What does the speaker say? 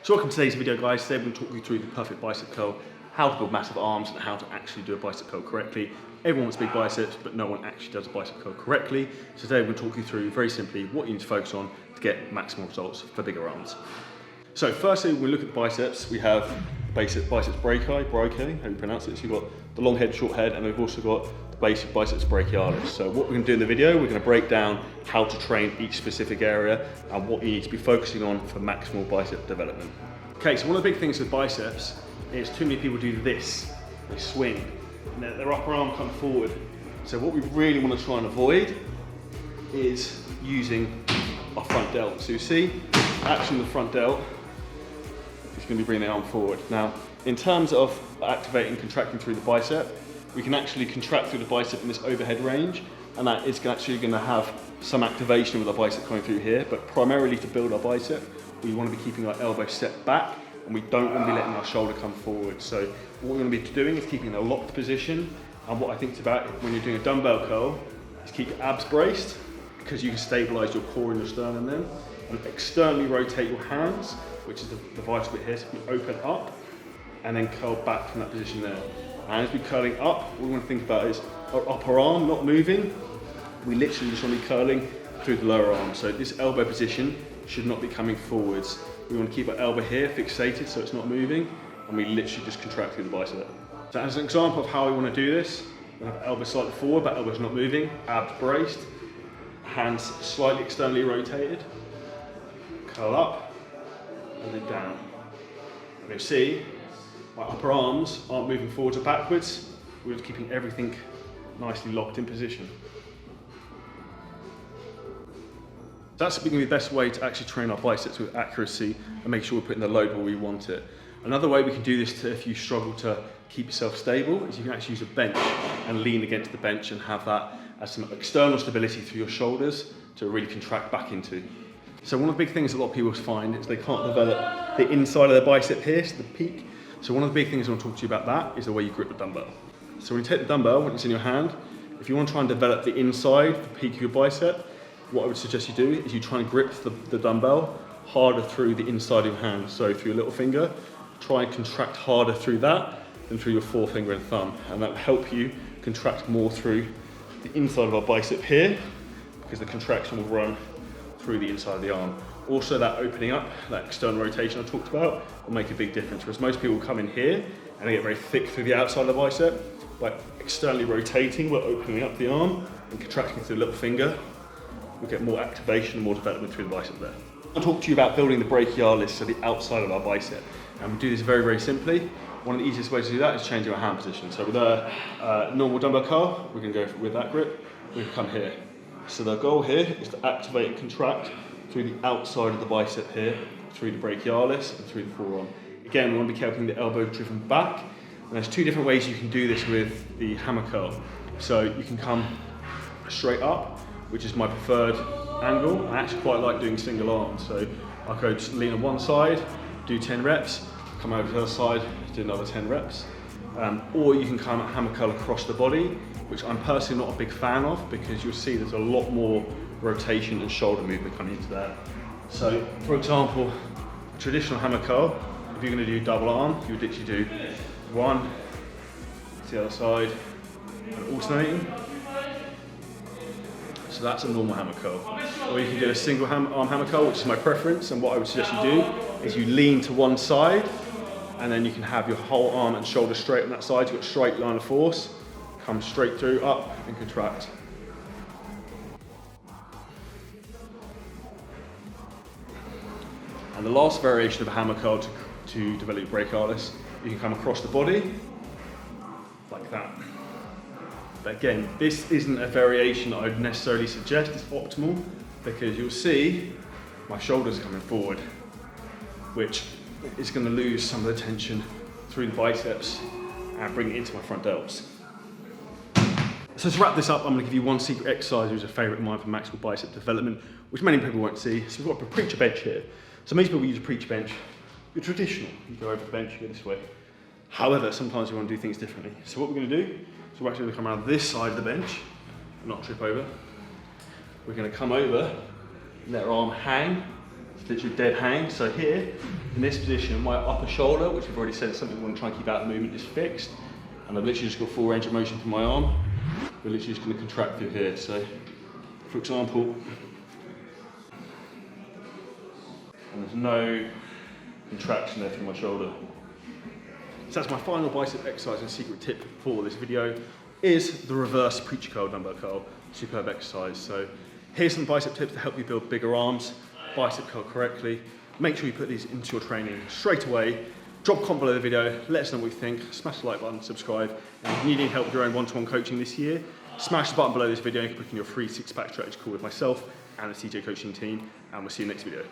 So welcome to today's video, guys. Today we're going to talk you through the perfect bicep curl, how to build massive arms and how to actually do a bicep curl correctly. Everyone wants big biceps, but no one actually does a bicep curl correctly. So today we're going to talk you through very simply what you need to focus on to get maximum results for bigger arms. So firstly, when we look at the biceps, we have biceps brachii, how you pronounce it. So you've got the long head, short head, and we've also got the basic biceps brachialis. So what we're going to do in the video, we're going to break down how to train each specific area and what you need to be focusing on for maximal bicep development. Okay, so one of the big things with biceps is too many people do this. They swing, and their upper arm comes forward. So what we really want to try and avoid is using our front delt. So you see, action in the front delt, it's going to be bringing the arm forward. Now, in terms of activating, contracting through the bicep, we can actually contract through the bicep in this overhead range, and that is actually going to have some activation with our bicep coming through here, but primarily to build our bicep, we want to be keeping our elbow set back, and we don't want to be letting our shoulder come forward. So what we're going to be doing is keeping a locked position, and what I think about when you're doing a dumbbell curl is keep your abs braced, because you can stabilize your core and your sternum then, and externally rotate your hands, which is the vital bit here, so you open up and then curl back from that position there. And as we're curling up, what we want to think about is our upper arm not moving. We literally just want to be curling through the lower arm. So this elbow position should not be coming forwards. We want to keep our elbow here fixated so it's not moving, and we literally just contract through the bicep. So as an example of how we want to do this, we have elbow slightly forward, but elbow's not moving, abs braced, hands slightly externally rotated, curl up, and then down. And you'll see my upper arms aren't moving forwards or backwards. We're just keeping everything nicely locked in position. That's going to be the best way to actually train our biceps with accuracy and make sure we're putting the load where we want it. Another way we can do this if you struggle to keep yourself stable is you can actually use a bench and lean against the bench and have that as some external stability through your shoulders to really contract back into. So one of the big things a lot of people find is they can't develop the inside of their bicep here, so the peak. So one of the big things I want to talk to you about that is the way you grip the dumbbell. So when you take the dumbbell, when it's in your hand, if you want to try and develop the inside, the peak of your bicep, what I would suggest you do is you try and grip the dumbbell harder through the inside of your hand. So through your little finger, try and contract harder through that than through your forefinger and thumb. And that will help you contract more through the inside of our bicep here, because the contraction will run through the inside of the arm. Also, that opening up, that external rotation I talked about, will make a big difference. Whereas most people come in here and they get very thick through the outside of the bicep. By externally rotating, we're opening up the arm and contracting through the little finger. We'll get more activation and more development through the bicep there. I'll talk to you about building the brachialis, so the outside of our bicep. And we do this very, very simply. One of the easiest ways to do that is changing our hand position. So with a normal dumbbell curl, we're going to go with that grip. We can come here. So the goal here is to activate and contract through the outside of the bicep here, through the brachialis and through the forearm. Again, we want to be keeping the elbow driven back. And there's two different ways you can do this with the hammer curl. So you can come straight up, which is my preferred angle. I actually quite like doing single arm. So I'll go just lean on one side, do 10 reps, come over to the other side, do another 10 reps. Or you can come hammer curl across the body, which I'm personally not a big fan of, because you'll see there's a lot more rotation and shoulder movement coming into that. So for example, a traditional hammer curl, if you're going to do double arm, you would literally do one to the other side and alternating. So that's a normal hammer curl. Or you can do a single arm hammer curl, which is my preference, and what I would suggest you do is you lean to one side, and then you can have your whole arm and shoulder straight on that side. You've got a straight line of force, come straight through, up and contract. And the last variation of a hammer curl to develop brachialis, you can come across the body, like that. But again, this isn't a variation that I'd necessarily suggest is optimal, because you'll see my shoulders coming forward, which is going to lose some of the tension through the biceps and bring it into my front delts. So to wrap this up, I'm going to give you one secret exercise which is a favourite of mine for maximal bicep development, which many people won't see. So we've got a preacher bench here. So most people use a preacher bench. You're traditional, you go over the bench, you go this way. However, sometimes you want to do things differently. So what we're going to do, so we're actually going to come around this side of the bench, not trip over. We're going to come over, let our arm hang It's literally dead hang. So here, in this position, my upper shoulder, which we've already said is something we want to try and keep out of the movement, is fixed. And I've literally just got full range of motion through my arm. We're literally just going to contract through here. So, for example, and there's no contraction there through my shoulder. So that's my final bicep exercise and secret tip for this video is the reverse preacher curl dumbbell curl. Superb exercise. So here's some bicep tips to help you build bigger arms, bicep curl correctly. Make sure you put these into your training straight away. Drop a comment below the video, let us know what you think, smash the like button, subscribe, and if you need any help with your own one-to-one coaching this year, smash the button below this video and you can book in your free six-pack strategy call with myself and the CJ coaching team, and we'll see you next video.